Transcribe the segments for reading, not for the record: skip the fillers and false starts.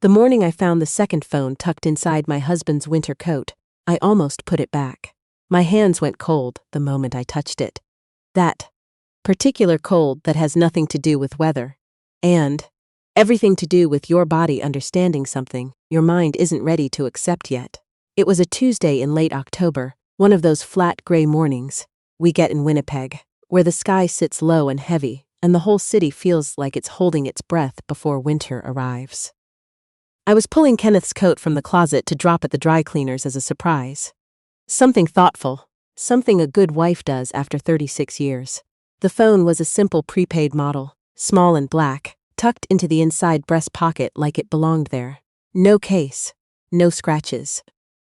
The morning I found the second phone tucked inside my husband's winter coat, I almost put it back. My hands went cold the moment I touched it. That particular cold that has nothing to do with weather, and everything to do with your body understanding something your mind isn't ready to accept yet. It was a Tuesday in late October, one of those flat gray mornings we get in Winnipeg, where the sky sits low and heavy, and the whole city feels like it's holding its breath before winter arrives. I was pulling Kenneth's coat from the closet to drop at the dry cleaners as a surprise. Something thoughtful, something a good wife does after 36 years. The phone was a simple prepaid model, small and black, tucked into the inside breast pocket like it belonged there. No case, no scratches.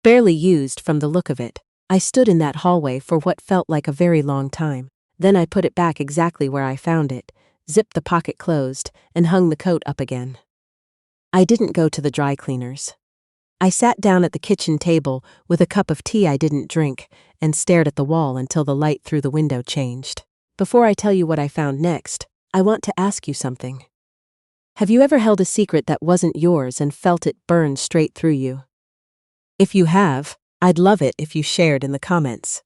Barely used from the look of it. I stood in that hallway for what felt like a very long time. Then I put it back exactly where I found it, zipped the pocket closed, and hung the coat up again. I didn't go to the dry cleaners. I sat down at the kitchen table with a cup of tea I didn't drink and stared at the wall until the light through the window changed. Before I tell you what I found next, I want to ask you something. Have you ever held a secret that wasn't yours and felt it burn straight through you? If you have, I'd love it if you shared in the comments.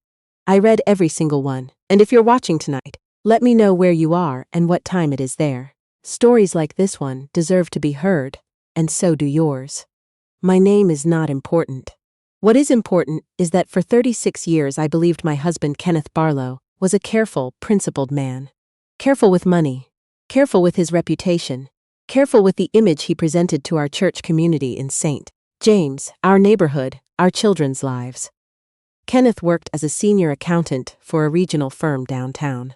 I read every single one, and if you're watching tonight, let me know where you are and what time it is there. Stories like this one deserve to be heard, and so do yours. My name is not important. What is important is that for 36 years I believed my husband Kenneth Barlow was a careful, principled man. Careful with money, careful with his reputation, careful with the image he presented to our church community in St. James, our neighborhood, our children's lives. Kenneth worked as a senior accountant for a regional firm downtown.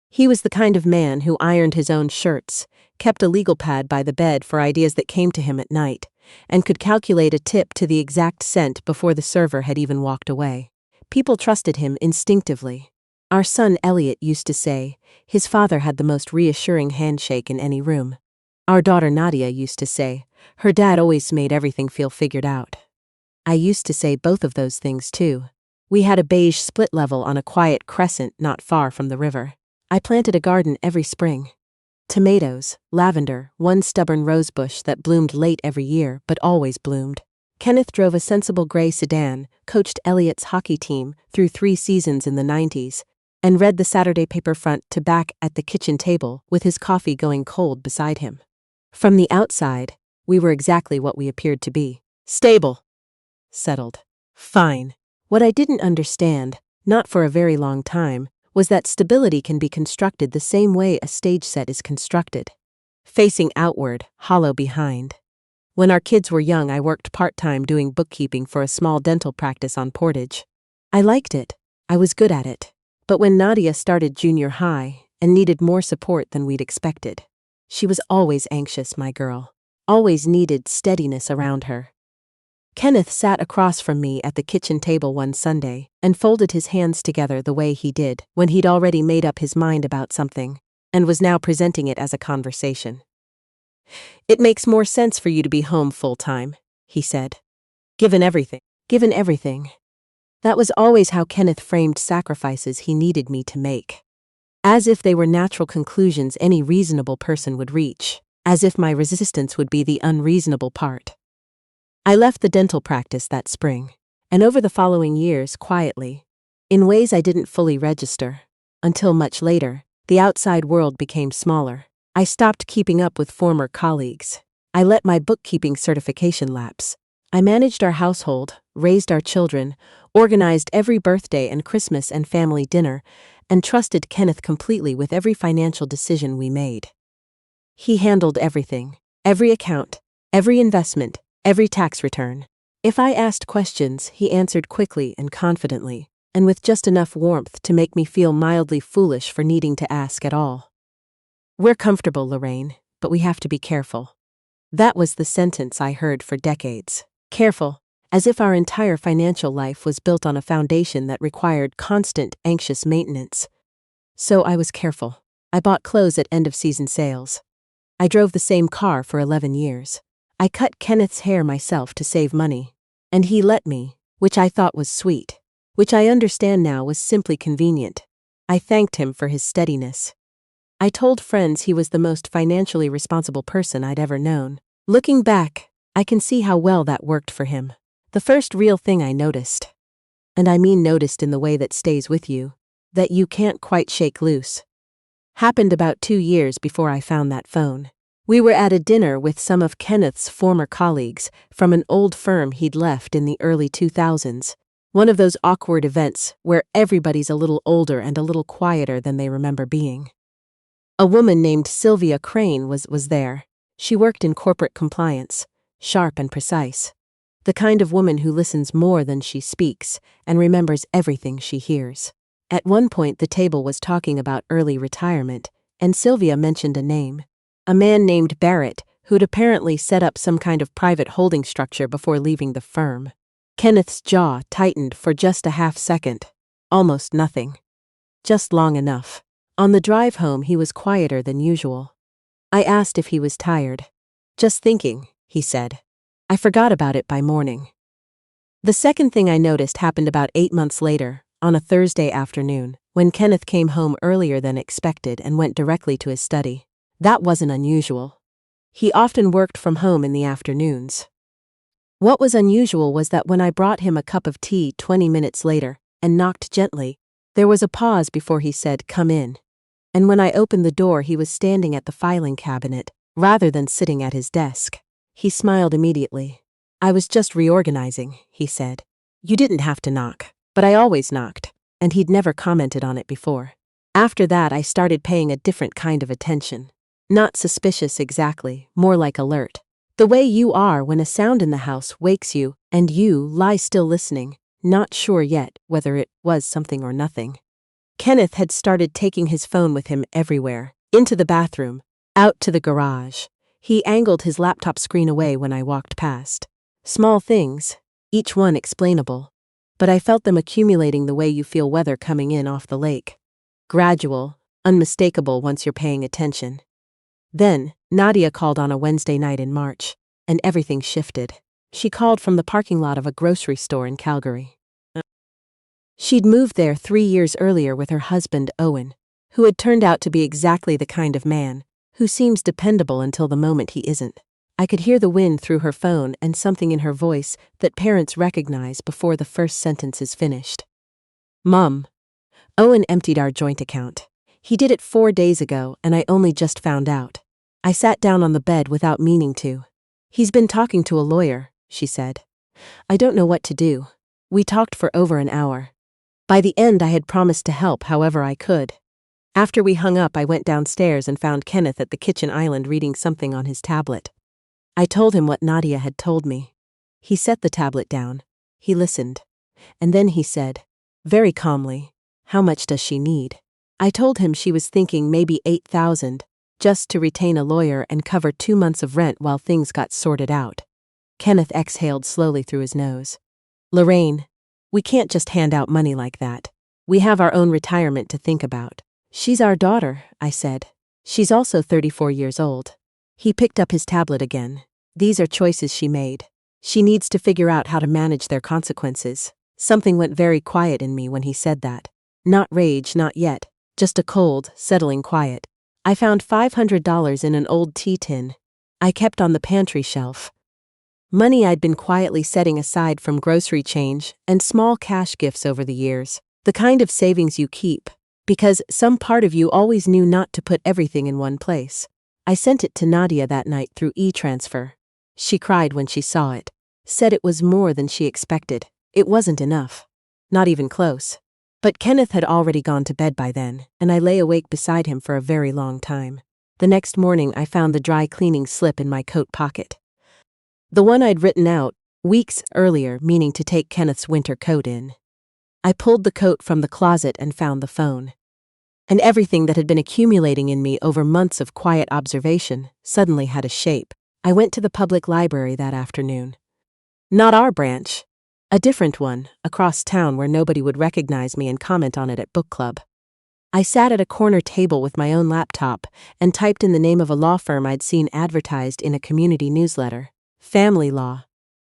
He was the kind of man who ironed his own shirts, kept a legal pad by the bed for ideas that came to him at night, and could calculate a tip to the exact cent before the server had even walked away. People trusted him instinctively. Our son Elliot used to say his father had the most reassuring handshake in any room. Our daughter Nadia used to say her dad always made everything feel figured out. I used to say both of those things too. We had a beige split level on a quiet crescent not far from the river. I planted a garden every spring. Tomatoes, lavender, one stubborn rosebush that bloomed late every year but always bloomed. Kenneth drove a sensible gray sedan, coached Elliot's hockey team through 3 seasons in the 90s, and read the Saturday paper front to back at the kitchen table with his coffee going cold beside him. From the outside, we were exactly what we appeared to be. Stable. Settled. Fine. What I didn't understand, not for a very long time, was that stability can be constructed the same way a stage set is constructed. Facing outward, hollow behind. When our kids were young, I worked part-time doing bookkeeping for a small dental practice on Portage. I liked it. I was good at it. But when Nadia started junior high and needed more support than we'd expected, she was always anxious, my girl. Always needed steadiness around her. Kenneth sat across from me at the kitchen table one Sunday and folded his hands together the way he did when he'd already made up his mind about something and was now presenting it as a conversation. "It makes more sense for you to be home full-time," he said. Given everything. That was always how Kenneth framed sacrifices he needed me to make. As if they were natural conclusions any reasonable person would reach. As if my resistance would be the unreasonable part. I left the dental practice that spring, and over the following years, quietly, in ways I didn't fully register, until much later, the outside world became smaller. I stopped keeping up with former colleagues. I let my bookkeeping certification lapse. I managed our household, raised our children, organized every birthday and Christmas and family dinner, and trusted Kenneth completely with every financial decision we made. He handled everything, every account, every investment, every tax return. If I asked questions, he answered quickly and confidently, and with just enough warmth to make me feel mildly foolish for needing to ask at all. "We're comfortable, Lorraine, but we have to be careful." That was the sentence I heard for decades. Careful, as if our entire financial life was built on a foundation that required constant, anxious maintenance. So I was careful. I bought clothes at end-of-season sales. I drove the same car for 11 years. I cut Kenneth's hair myself to save money. And he let me, which I thought was sweet, which I understand now was simply convenient. I thanked him for his steadiness. I told friends he was the most financially responsible person I'd ever known. Looking back, I can see how well that worked for him. The first real thing I noticed, and I mean noticed in the way that stays with you, that you can't quite shake loose, happened about 2 years before I found that phone. We were at a dinner with some of Kenneth's former colleagues from an old firm he'd left in the early 2000s. One of those awkward events where everybody's a little older and a little quieter than they remember being. A woman named Sylvia Crane was there. She worked in corporate compliance, sharp and precise. The kind of woman who listens more than she speaks and remembers everything she hears. At one point the table was talking about early retirement, and Sylvia mentioned a name. A man named Barrett, who'd apparently set up some kind of private holding structure before leaving the firm. Kenneth's jaw tightened for just a half second. Almost nothing. Just long enough. On the drive home he was quieter than usual. I asked if he was tired. "Just thinking," he said. I forgot about it by morning. The second thing I noticed happened about 8 months later, on a Thursday afternoon, when Kenneth came home earlier than expected and went directly to his study. That wasn't unusual. He often worked from home in the afternoons. What was unusual was that when I brought him a cup of tea 20 minutes later and knocked gently, there was a pause before he said, "Come in." And when I opened the door he was standing at the filing cabinet, rather than sitting at his desk. He smiled immediately. "I was just reorganizing," he said. "You didn't have to knock, but I always knocked," and he'd never commented on it before. After that I started paying a different kind of attention. Not suspicious exactly, more like alert. The way you are when a sound in the house wakes you and you lie still listening, not sure yet whether it was something or nothing. Kenneth had started taking his phone with him everywhere, into the bathroom, out to the garage. He angled his laptop screen away when I walked past. Small things, each one explainable, but I felt them accumulating the way you feel weather coming in off the lake. Gradual, unmistakable once you're paying attention. Then, Nadia called on a Wednesday night in March, and everything shifted. She called from the parking lot of a grocery store in Calgary. She'd moved there 3 years earlier with her husband, Owen, who had turned out to be exactly the kind of man who seems dependable until the moment he isn't. I could hear the wind through her phone and something in her voice that parents recognize before the first sentence is finished. "Mom." Owen emptied our joint account. He did it 4 days ago, and I only just found out. I sat down on the bed without meaning to. "He's been talking to a lawyer," she said. "I don't know what to do." We talked for over an hour. By the end I had promised to help however I could. After we hung up I went downstairs and found Kenneth at the kitchen island reading something on his tablet. I told him what Nadia had told me. He set the tablet down. He listened. And then he said, very calmly, "How much does she need?" I told him she was thinking maybe $8,000, just to retain a lawyer and cover 2 months of rent while things got sorted out. Kenneth exhaled slowly through his nose. "Lorraine, we can't just hand out money like that. We have our own retirement to think about." "She's our daughter," I said. "She's also 34 years old." He picked up his tablet again. "These are choices she made. She needs to figure out how to manage their consequences." Something went very quiet in me when he said that. Not rage, not yet. Just a cold, settling quiet. I found $500 in an old tea tin I kept on the pantry shelf. Money I'd been quietly setting aside from grocery change and small cash gifts over the years. The kind of savings you keep, because some part of you always knew not to put everything in one place. I sent it to Nadia that night through e-transfer. She cried when she saw it. Said it was more than she expected. It wasn't enough. Not even close. But Kenneth had already gone to bed by then, and I lay awake beside him for a very long time. The next morning I found the dry cleaning slip in my coat pocket. The one I'd written out, weeks earlier, meaning to take Kenneth's winter coat in. I pulled the coat from the closet and found the phone. And everything that had been accumulating in me over months of quiet observation suddenly had a shape. I went to the public library that afternoon. Not our branch. A different one, across town where nobody would recognize me and comment on it at book club. I sat at a corner table with my own laptop and typed in the name of a law firm I'd seen advertised in a community newsletter. Family law.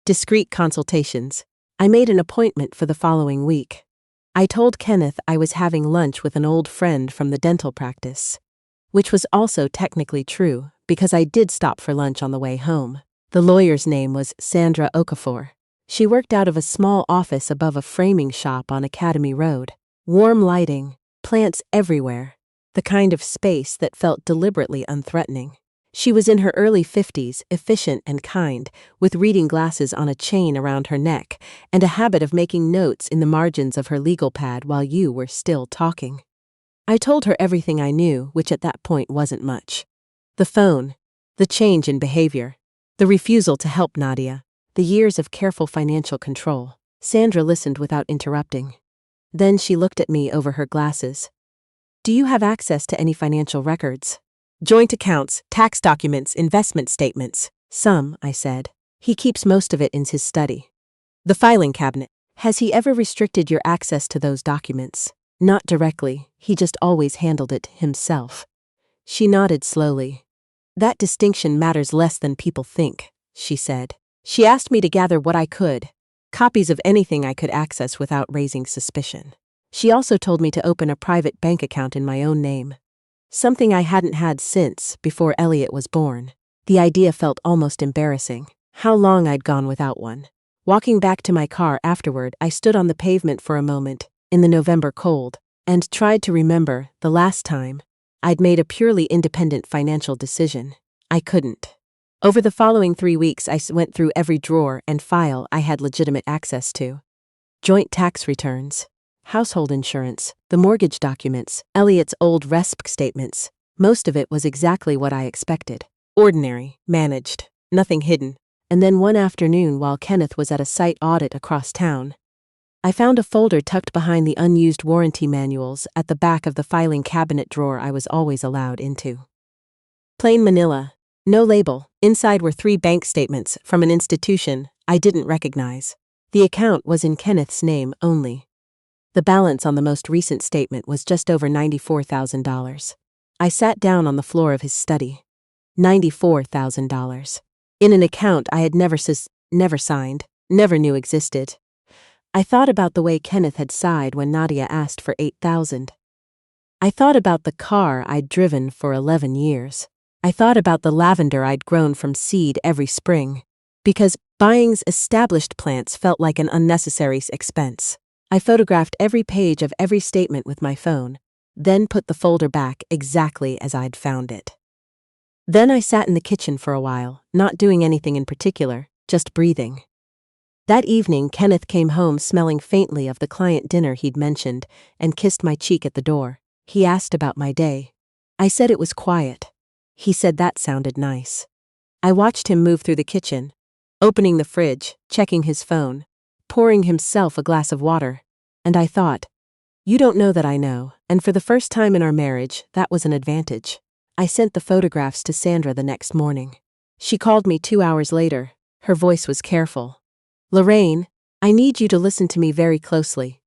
Discreet consultations. I made an appointment for the following week. I told Kenneth I was having lunch with an old friend from the dental practice, which was also technically true because I did stop for lunch on the way home. The lawyer's name was Sandra Okafor. She worked out of a small office above a framing shop on Academy Road. Warm lighting, plants everywhere, the kind of space that felt deliberately unthreatening. She was in her early 50s, efficient and kind, with reading glasses on a chain around her neck, and a habit of making notes in the margins of her legal pad while you were still talking. I told her everything I knew, which at that point wasn't much. The phone, the change in behavior, the refusal to help Nadia, the years of careful financial control. Sandra listened without interrupting. Then she looked at me over her glasses. "Do you have access to any financial records?" "Joint accounts, tax documents, investment statements." "Some," I said. "He keeps most of it in his study." "The filing cabinet. Has he ever restricted your access to those documents?" "Not directly, he just always handled it himself." She nodded slowly. "That distinction matters less than people think," she said. She asked me to gather what I could, copies of anything I could access without raising suspicion. She also told me to open a private bank account in my own name. Something I hadn't had since, before Elliot was born. The idea felt almost embarrassing. How long I'd gone without one. Walking back to my car afterward, I stood on the pavement for a moment, in the November cold, and tried to remember the last time I'd made a purely independent financial decision. I couldn't. Over the following 3 weeks, I went through every drawer and file I had legitimate access to. Joint tax returns, household insurance, the mortgage documents, Elliot's old RESP statements. Most of it was exactly what I expected. Ordinary, managed, nothing hidden. And then one afternoon, while Kenneth was at a site audit across town, I found a folder tucked behind the unused warranty manuals at the back of the filing cabinet drawer I was always allowed into. Plain manila, no label. Inside were 3 bank statements from an institution I didn't recognize. The account was in Kenneth's name only. The balance on the most recent statement was just over $94,000. I sat down on the floor of his study. $94,000. In an account I had never signed, never knew existed. I thought about the way Kenneth had sighed when Nadia asked for $8,000. I thought about the car I'd driven for 11 years. I thought about the lavender I'd grown from seed every spring. Because buying established plants felt like an unnecessary expense. I photographed every page of every statement with my phone, then put the folder back exactly as I'd found it. Then I sat in the kitchen for a while, not doing anything in particular, just breathing. That evening, Kenneth came home smelling faintly of the client dinner he'd mentioned and kissed my cheek at the door. He asked about my day. I said it was quiet. He said that sounded nice. I watched him move through the kitchen, opening the fridge, checking his phone, pouring himself a glass of water, and I thought, you don't know that I know, and for the first time in our marriage, that was an advantage. I sent the photographs to Sandra the next morning. She called me 2 hours later. Her voice was careful. "Lorraine, I need you to listen to me very closely.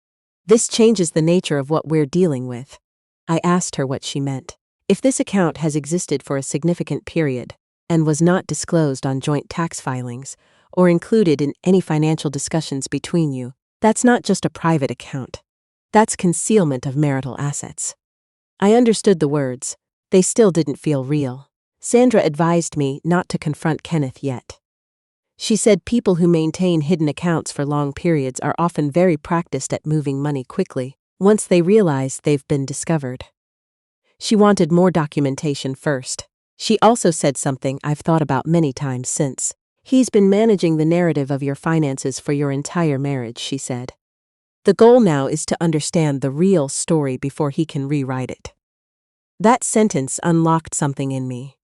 This changes the nature of what we're dealing with." I asked her what she meant. "If this account has existed for a significant period and was not disclosed on joint tax filings or included in any financial discussions between you, that's not just a private account. That's concealment of marital assets." I understood the words. They still didn't feel real. Sandra advised me not to confront Kenneth yet. She said people who maintain hidden accounts for long periods are often very practiced at moving money quickly once they realize they've been discovered. She wanted more documentation first. She also said something I've thought about many times since. "He's been managing the narrative of your finances for your entire marriage," she said. "The goal now is to understand the real story before he can rewrite it." That sentence unlocked something in me,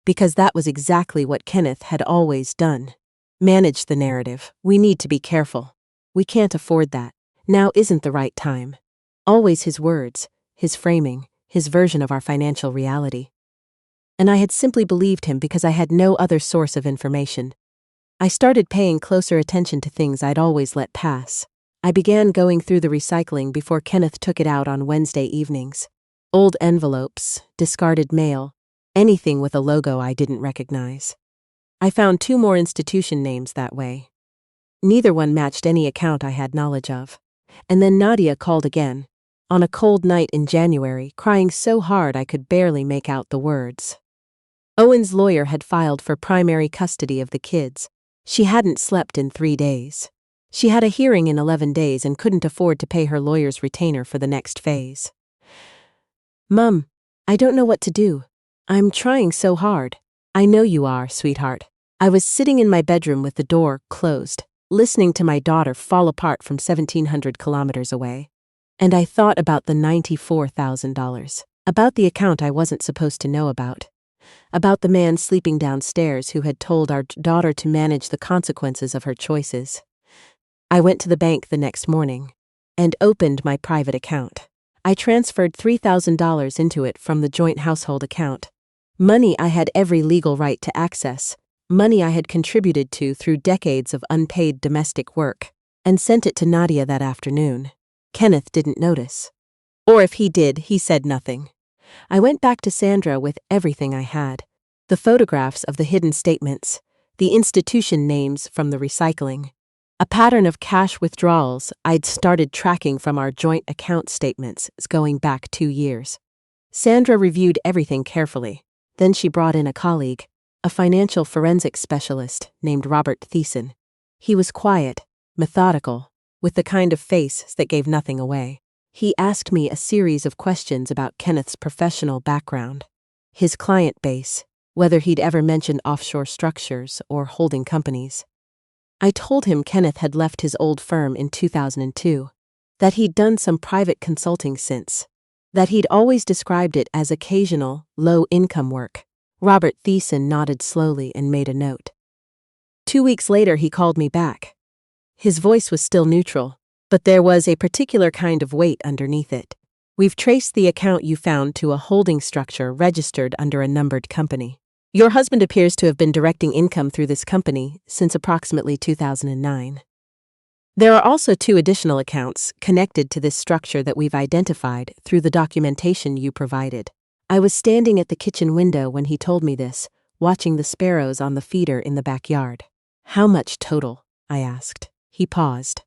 because that was exactly what Kenneth had always done. Manage the narrative. We need to be careful. We can't afford that. Now isn't the right time. Always his words, his framing, his version of our financial reality. And I had simply believed him because I had no other source of information. I started paying closer attention to things I'd always let pass. I began going through the recycling before Kenneth took it out on Wednesday evenings. Old envelopes, discarded mail, anything with a logo I didn't recognize. I found 2 more institution names that way. Neither one matched any account I had knowledge of. And then Nadia called again, on a cold night in January, crying so hard I could barely make out the words. Owen's lawyer had filed for primary custody of the kids. She hadn't slept in 3 days. She had a hearing in 11 days and couldn't afford to pay her lawyer's retainer for the next phase. "Mum, I don't know what to do. I'm trying so hard." "I know you are, sweetheart." I was sitting in my bedroom with the door closed, listening to my daughter fall apart from 1,700 kilometers away. And I thought about the $94,000, about the account I wasn't supposed to know about the man sleeping downstairs who had told our daughter to manage the consequences of her choices. I went to the bank the next morning and opened my private account. I transferred $3,000 into it from the joint household account. Money I had every legal right to access, money I had contributed to through decades of unpaid domestic work, and sent it to Nadia that afternoon. Kenneth didn't notice. Or if he did, he said nothing. I went back to Sandra with everything I had: the photographs of the hidden statements, the institution names from the recycling, a pattern of cash withdrawals I'd started tracking from our joint account statements going back 2 years. Sandra reviewed everything carefully. Then she brought in a colleague, a financial forensics specialist named Robert Thiessen. He was quiet, methodical, with the kind of face that gave nothing away. He asked me a series of questions about Kenneth's professional background, his client base, whether he'd ever mentioned offshore structures or holding companies. I told him Kenneth had left his old firm in 2002, that he'd done some private consulting since, that he'd always described it as occasional, low-income work. Robert Thiessen nodded slowly and made a note. 2 weeks later he called me back. His voice was still neutral, but there was a particular kind of weight underneath it. "We've traced the account you found to a holding structure registered under a numbered company. Your husband appears to have been directing income through this company since approximately 2009. There are also 2 additional accounts connected to this structure that we've identified through the documentation you provided." I was standing at the kitchen window when he told me this, watching the sparrows on the feeder in the backyard. "How much total?" I asked. He paused.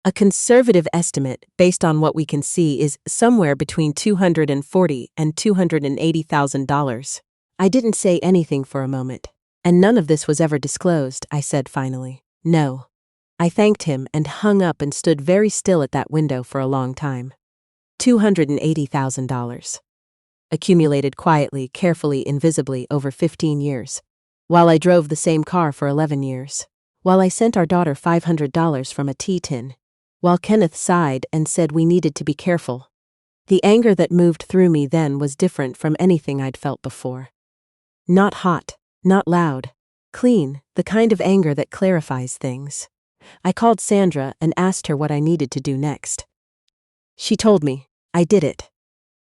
"A conservative estimate, based on what we can see, is somewhere between $240,000 and $280,000. I didn't say anything for a moment. "And none of this was ever disclosed," I said finally. "No." I thanked him and hung up and stood very still at that window for a long time. $280,000. Accumulated quietly, carefully, invisibly over 15 years. While I drove the same car for 11 years. While I sent our daughter $500 from a tea tin. While Kenneth sighed and said we needed to be careful. The anger that moved through me then was different from anything I'd felt before. Not hot, not loud. Clean, the kind of anger that clarifies things. I called Sandra and asked her what I needed to do next. She told me. I did it.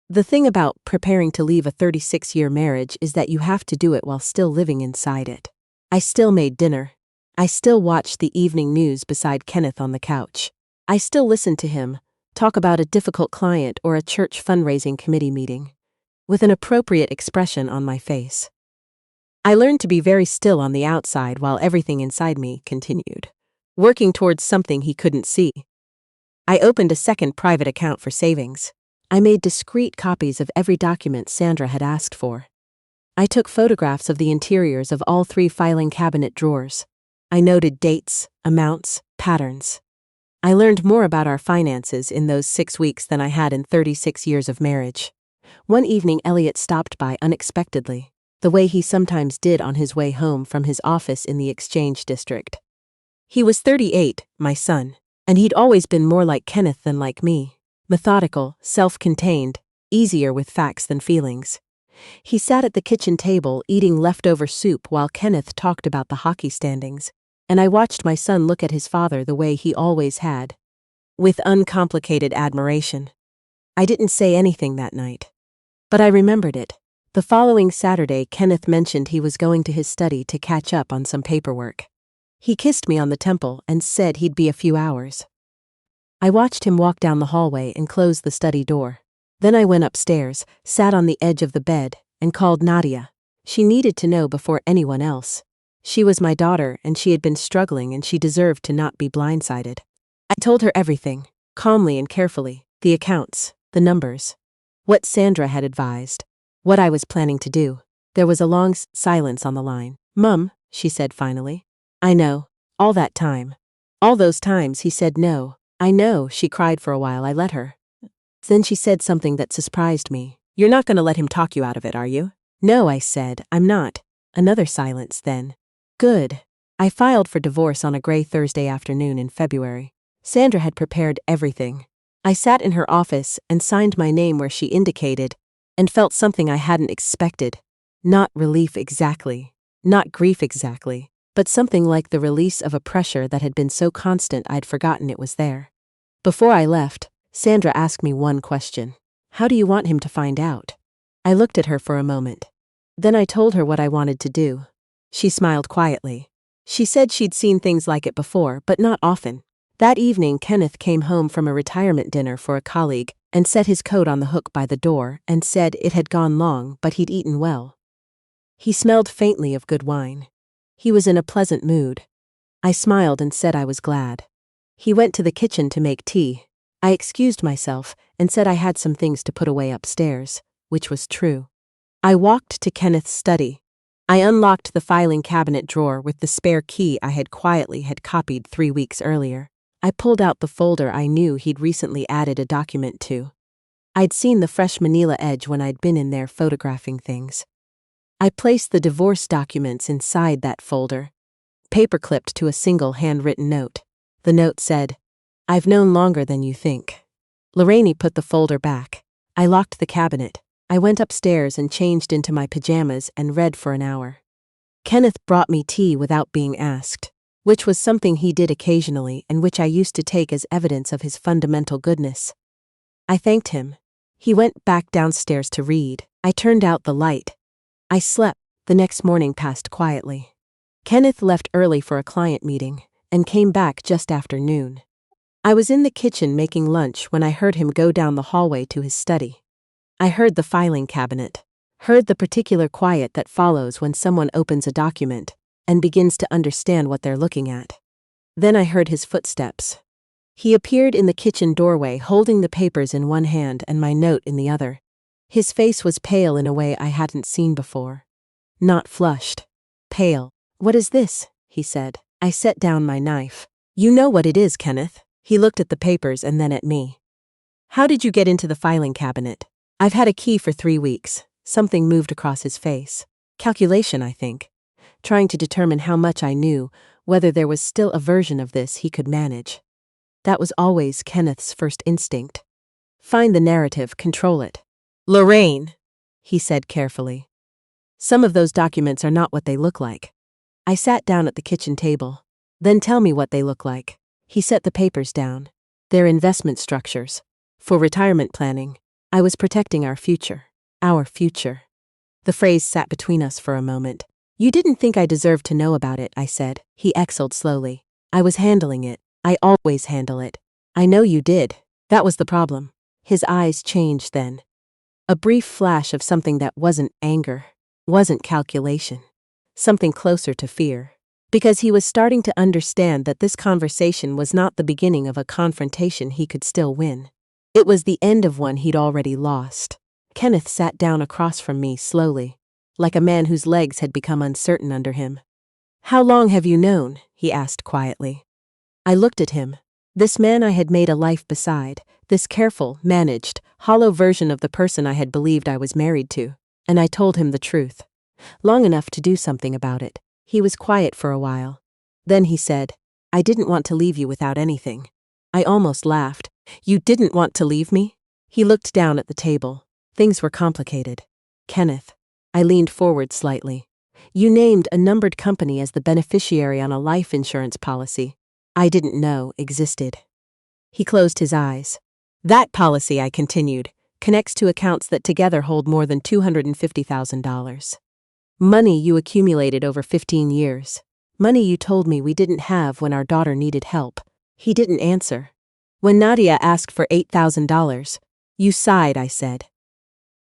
The thing about preparing to leave a 36-year marriage is that you have to do it while still living inside it. I still made dinner. I still watched the evening news beside Kenneth on the couch. I still listened to him talk about a difficult client or a church fundraising committee meeting, with an appropriate expression on my face. I learned to be very still on the outside while everything inside me continued, working towards something he couldn't see. I opened a second private account for savings. I made discrete copies of every document Sandra had asked for. I took photographs of the interiors of all 3 filing cabinet drawers. I noted dates, amounts, patterns. I learned more about our finances in those 6 weeks than I had in 36 years of marriage. One evening Elliot stopped by unexpectedly, the way he sometimes did on his way home from his office in the Exchange District. He was 38, my son, and he'd always been more like Kenneth than like me. Methodical, self-contained, easier with facts than feelings. He sat at the kitchen table eating leftover soup while Kenneth talked about the hockey standings, and I watched my son look at his father the way he always had, with uncomplicated admiration. I didn't say anything that night, but I remembered it. The following Saturday, Kenneth mentioned he was going to his study to catch up on some paperwork. He kissed me on the temple and said he'd be a few hours. I watched him walk down the hallway and close the study door. Then I went upstairs, sat on the edge of the bed, and called Nadia. She needed to know before anyone else. She was my daughter, and she had been struggling, and she deserved to not be blindsided. I told her everything, calmly and carefully, the accounts, the numbers, what Sandra had advised, what I was planning to do. There was a long silence on the line. "Mum," she said finally. "I know. All that time. All those times he said no." "I know," she cried for a while. I let her. Then she said something that surprised me. "You're not going to let him talk you out of it, are you?" "No," I said, "I'm not." Another silence then. "Good." I filed for divorce on a gray Thursday afternoon in February. Sandra had prepared everything. I sat in her office and signed my name where she indicated, and felt something I hadn't expected. Not relief exactly, not grief exactly, but something like the release of a pressure that had been so constant I'd forgotten it was there. Before I left, Sandra asked me one question. "How do you want him to find out?" I looked at her for a moment. Then I told her what I wanted to do. She smiled quietly. She said she'd seen things like it before, but not often. That evening, Kenneth came home from a retirement dinner for a colleague and set his coat on the hook by the door and said it had gone long, but he'd eaten well. He smelled faintly of good wine. He was in a pleasant mood. I smiled and said I was glad. He went to the kitchen to make tea. I excused myself and said I had some things to put away upstairs, which was true. I walked to Kenneth's study. I unlocked the filing cabinet drawer with the spare key I had quietly copied 3 weeks earlier. I pulled out the folder I knew he'd recently added a document to. I'd seen the fresh manila edge when I'd been in there photographing things. I placed the divorce documents inside that folder, paper-clipped to a single handwritten note. The note said, "I've known longer than you think." Lorraine put the folder back. I locked the cabinet. I went upstairs and changed into my pajamas and read for an hour. Kenneth brought me tea without being asked, which was something he did occasionally and which I used to take as evidence of his fundamental goodness. I thanked him. He went back downstairs to read. I turned out the light. I slept. The next morning passed quietly. Kenneth left early for a client meeting and came back just after noon. I was in the kitchen making lunch when I heard him go down the hallway to his study. I heard the filing cabinet, heard the particular quiet that follows when someone opens a document and begins to understand what they're looking at. Then I heard his footsteps. He appeared in the kitchen doorway holding the papers in one hand and my note in the other. His face was pale in a way I hadn't seen before. Not flushed. Pale. "What is this?" he said. I set down my knife. "You know what it is, Kenneth." He looked at the papers and then at me. "How did you get into the filing cabinet?" "I've had a key for 3 weeks. Something moved across his face. Calculation, I think. Trying to determine how much I knew, whether there was still a version of this he could manage. That was always Kenneth's first instinct. Find the narrative, control it. "Lorraine," he said carefully. "Some of those documents are not what they look like." I sat down at the kitchen table. "Then tell me what they look like." He set the papers down. "They're investment structures. For retirement planning. I was protecting our future." Our future. The phrase sat between us for a moment. "You didn't think I deserved to know about it," I said. He exhaled slowly. "I was handling it. I always handle it." "I know you did. That was the problem." His eyes changed then. A brief flash of something that wasn't anger, wasn't calculation. Something closer to fear. Because he was starting to understand that this conversation was not the beginning of a confrontation he could still win. It was the end of one he'd already lost. Kenneth sat down across from me slowly, like a man whose legs had become uncertain under him. "How long have you known?" he asked quietly. I looked at him. This man I had made a life beside, this careful, managed, hollow version of the person I had believed I was married to, and I told him the truth. Long enough to do something about it. He was quiet for a while. Then he said, "I didn't want to leave you without anything." I almost laughed. "You didn't want to leave me?" He looked down at the table. Things were complicated. "Kenneth." I leaned forward slightly. "You named a numbered company as the beneficiary on a life insurance policy I didn't know existed." He closed his eyes. "That policy," I continued, "connects to accounts that together hold more than $250,000. Money you accumulated over 15 years. Money you told me we didn't have when our daughter needed help." He didn't answer. "When Nadia asked for $8,000, you sighed," I said.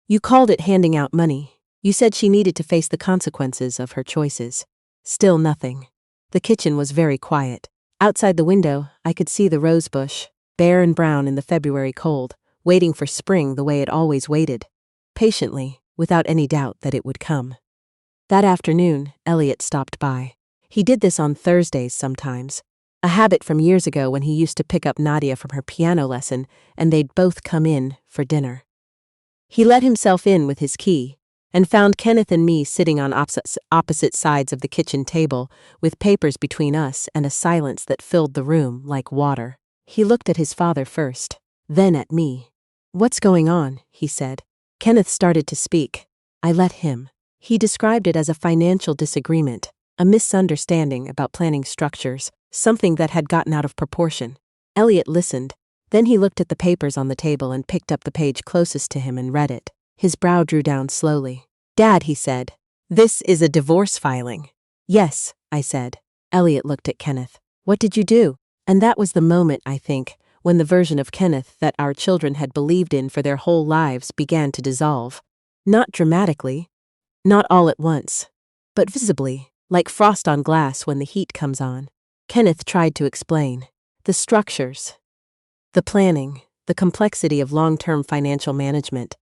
"You called it handing out money. You said she needed to face the consequences of her choices." Still nothing. The kitchen was very quiet. Outside the window, I could see the rose bush, bare and brown in the February cold, waiting for spring the way it always waited. Patiently, without any doubt that it would come. That afternoon, Elliot stopped by. He did this on Thursdays sometimes, a habit from years ago when he used to pick up Nadia from her piano lesson and they'd both come in for dinner. He let himself in with his key and found Kenneth and me sitting on opposite sides of the kitchen table with papers between us and a silence that filled the room like water. He looked at his father first, then at me. "What's going on?" he said. Kenneth started to speak. I let him. He described it as a financial disagreement, a misunderstanding about planning structures, something that had gotten out of proportion. Elliot listened. Then he looked at the papers on the table and picked up the page closest to him and read it. His brow drew down slowly. "Dad," he said, "this is a divorce filing." "Yes," I said. Elliot looked at Kenneth. "What did you do?" And that was the moment, I think, when the version of Kenneth that our children had believed in for their whole lives began to dissolve. Not dramatically, not all at once, but visibly, like frost on glass when the heat comes on. Kenneth tried to explain. The structures, the planning, the complexity of long-term financial management.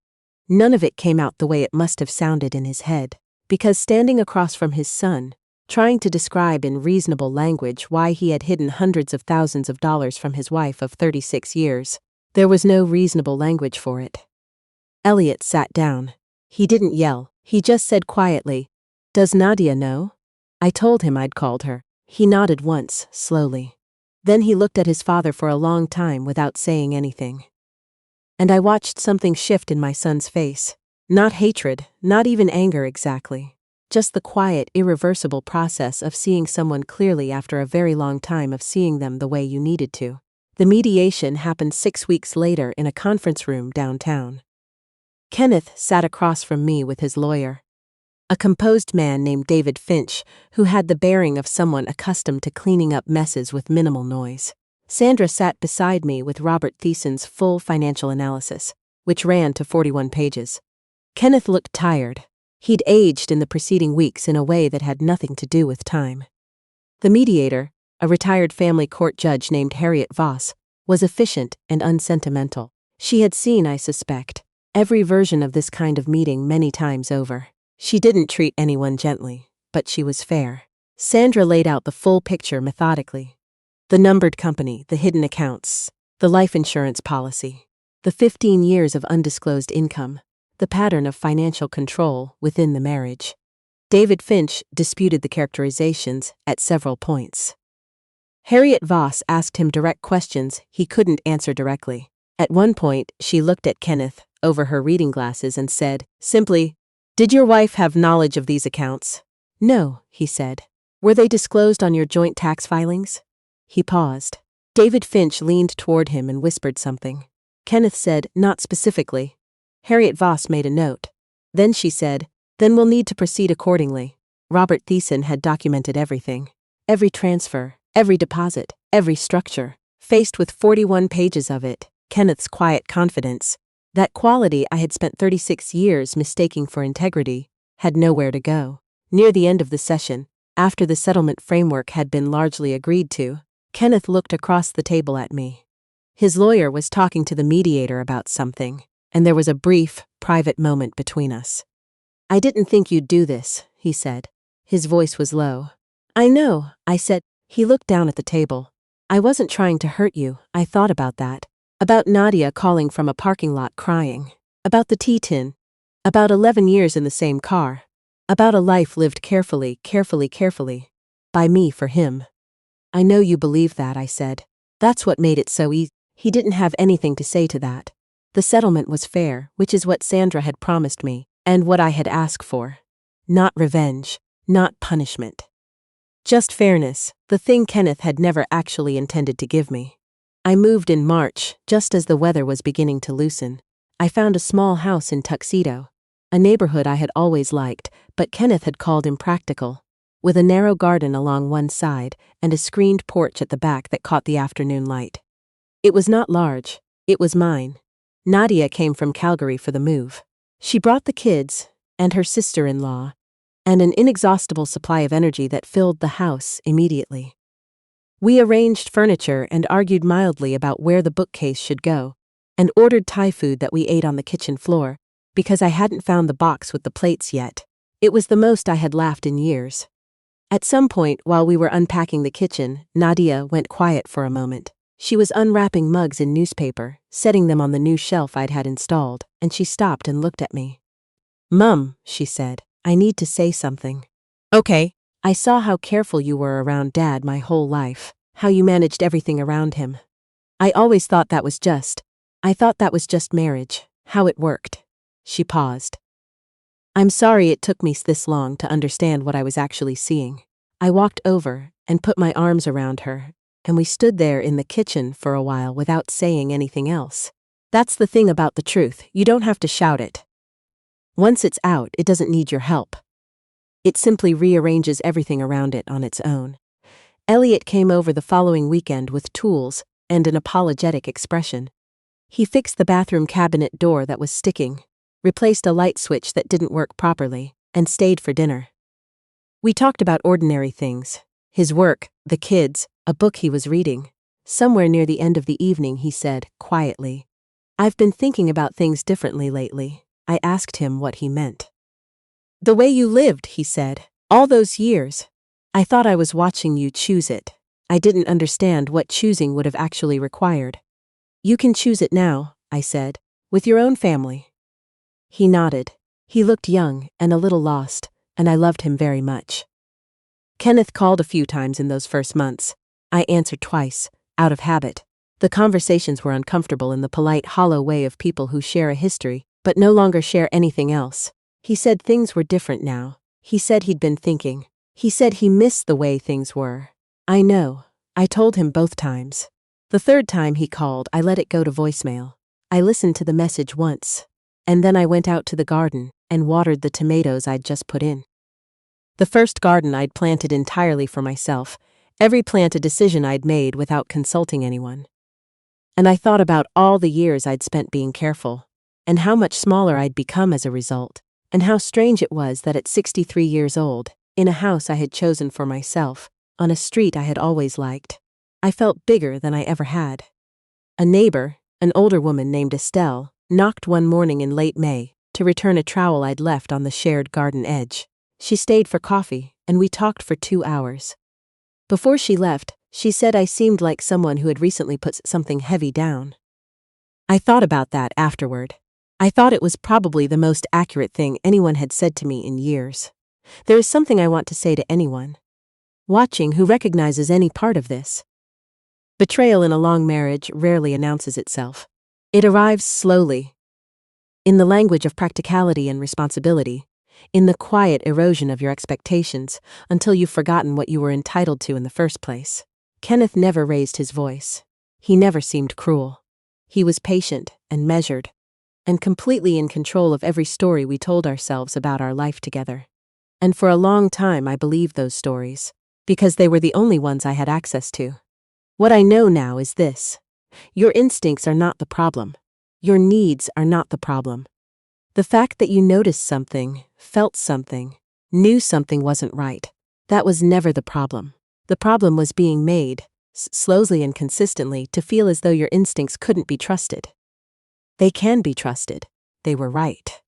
None of it came out the way it must have sounded in his head, because standing across from his son, trying to describe in reasonable language why he had hidden hundreds of thousands of dollars from his wife of 36 years, there was no reasonable language for it. Elliot sat down. He didn't yell. He just said quietly, "Does Nadia know?" I told him I'd called her. He nodded once, slowly. Then he looked at his father for a long time without saying anything. And I watched something shift in my son's face. Not hatred, not even anger exactly. Just the quiet, irreversible process of seeing someone clearly after a very long time of seeing them the way you needed to. The mediation happened 6 weeks later in a conference room downtown. Kenneth sat across from me with his lawyer, a composed man named David Finch, who had the bearing of someone accustomed to cleaning up messes with minimal noise. Sandra sat beside me with Robert Thiessen's full financial analysis, which ran to 41 pages. Kenneth looked tired. He'd aged in the preceding weeks in a way that had nothing to do with time. The mediator, a retired family court judge named Harriet Voss, was efficient and unsentimental. She had seen, I suspect, every version of this kind of meeting many times over. She didn't treat anyone gently, but she was fair. Sandra laid out the full picture methodically. The numbered company, the hidden accounts, the life insurance policy, the 15 years of undisclosed income, the pattern of financial control within the marriage. David Finch disputed the characterizations at several points. Harriet Voss asked him direct questions he couldn't answer directly. At one point, she looked at Kenneth over her reading glasses and said, simply, "Did your wife have knowledge of these accounts?" "No," he said. "Were they disclosed on your joint tax filings?" He paused. David Finch leaned toward him and whispered something. Kenneth said, "Not specifically." Harriet Voss made a note. Then she said, "Then we'll need to proceed accordingly." Robert Thiessen had documented everything. Every transfer, every deposit, every structure. Faced with 41 pages of it, Kenneth's quiet confidence, that quality I had spent 36 years mistaking for integrity, had nowhere to go. Near the end of the session, after the settlement framework had been largely agreed to, Kenneth looked across the table at me. His lawyer was talking to the mediator about something, and there was a brief, private moment between us. "I didn't think you'd do this," he said. His voice was low. "I know," I said. He looked down at the table. "I wasn't trying to hurt you. I thought about that. About Nadia calling from a parking lot crying. About the tea tin. About 11 years in the same car. About a life lived carefully. By me for him." "I know you believe that," I said. "That's what made it so easy." He didn't have anything to say to that. The settlement was fair, which is what Sandra had promised me, and what I had asked for. Not revenge, not punishment. Just fairness, the thing Kenneth had never actually intended to give me. I moved in March, just as the weather was beginning to loosen. I found a small house in Tuxedo, a neighborhood I had always liked, but Kenneth had called impractical, with a narrow garden along one side and a screened porch at the back that caught the afternoon light. It was not large, it was mine. Nadia came from Calgary for the move. She brought the kids, and her sister-in-law, and an inexhaustible supply of energy that filled the house immediately. We arranged furniture and argued mildly about where the bookcase should go, and ordered Thai food that we ate on the kitchen floor, because I hadn't found the box with the plates yet. It was the most I had laughed in years. At some point, while we were unpacking the kitchen, Nadia went quiet for a moment. She was unwrapping mugs and newspaper, setting them on the new shelf I'd had installed, and she stopped and looked at me. "Mum," she said, "I need to say something." "Okay." "I saw how careful you were around Dad my whole life, how you managed everything around him. I always thought that was just. I thought that was just marriage, how it worked." She paused. I'm sorry it took me this long to understand what I was actually seeing. I walked over and put my arms around her, and we stood there in the kitchen for a while without saying anything else. That's the thing about the truth, you don't have to shout it. Once it's out, it doesn't need your help. It simply rearranges everything around it on its own. Elliot came over the following weekend with tools and an apologetic expression. He fixed the bathroom cabinet door that was sticking, replaced a light switch that didn't work properly, and stayed for dinner. We talked about ordinary things. His work, the kids, a book he was reading. Somewhere near the end of the evening he said, quietly, "I've been thinking about things differently lately." I asked him what he meant. "The way you lived," he said, "all those years. I thought I was watching you choose it. I didn't understand what choosing would have actually required." "You can choose it now," I said, "with your own family." He nodded. He looked young and a little lost, and I loved him very much. Kenneth called a few times in those first months. I answered twice, out of habit. The conversations were uncomfortable in the polite, hollow way of people who share a history, but no longer share anything else. He said things were different now. He said he'd been thinking. He said he missed the way things were. I know. I told him both times. The third time he called, I let it go to voicemail. I listened to the message once, and then I went out to the garden and watered the tomatoes I'd just put in. The first garden I'd planted entirely for myself, every plant a decision I'd made without consulting anyone. And I thought about all the years I'd spent being careful, and how much smaller I'd become as a result, and how strange it was that at 63 years old, in a house I had chosen for myself, on a street I had always liked, I felt bigger than I ever had. A neighbor, an older woman named Estelle, knocked one morning in late May to return a trowel I'd left on the shared garden edge. She stayed for coffee, and we talked for 2 hours. Before she left, she said I seemed like someone who had recently put something heavy down. I thought about that afterward. I thought it was probably the most accurate thing anyone had said to me in years. There is something I want to say to anyone watching who recognizes any part of this. Betrayal in a long marriage rarely announces itself. It arrives slowly, in the language of practicality and responsibility, in the quiet erosion of your expectations until you've forgotten what you were entitled to in the first place. Kenneth never raised his voice. He never seemed cruel. He was patient and measured, and completely in control of every story we told ourselves about our life together. And for a long time I believed those stories, because they were the only ones I had access to. What I know now is this: your instincts are not the problem. Your needs are not the problem. The fact that you noticed something, felt something, knew something wasn't right, that was never the problem. The problem was being made, slowly and consistently, to feel as though your instincts couldn't be trusted. They can be trusted. They were right.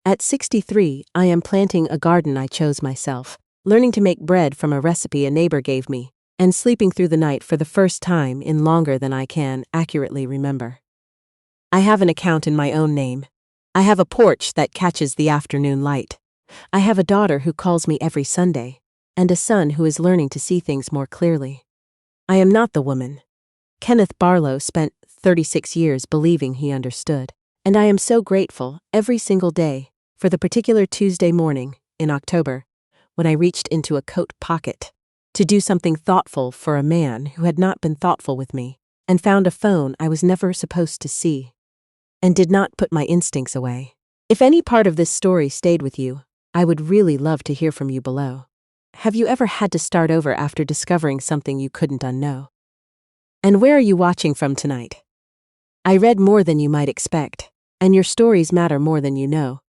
At 63, I am planting a garden I chose myself, learning to make bread from a recipe a neighbor gave me, and sleeping through the night for the first time in longer than I can accurately remember. I have an account in my own name. I have a porch that catches the afternoon light. I have a daughter who calls me every Sunday, and a son who is learning to see things more clearly. I am not the woman. Kenneth Barlow spent 36 years believing he understood, and I am so grateful every single day for the particular Tuesday morning in October when I reached into a coat pocket to do something thoughtful for a man who had not been thoughtful with me, and found a phone I was never supposed to see, and did not put my instincts away. If any part of this story stayed with you, I would really love to hear from you below. Have you ever had to start over after discovering something you couldn't unknow? And where are you watching from tonight? I read more than you might expect, and your stories matter more than you know.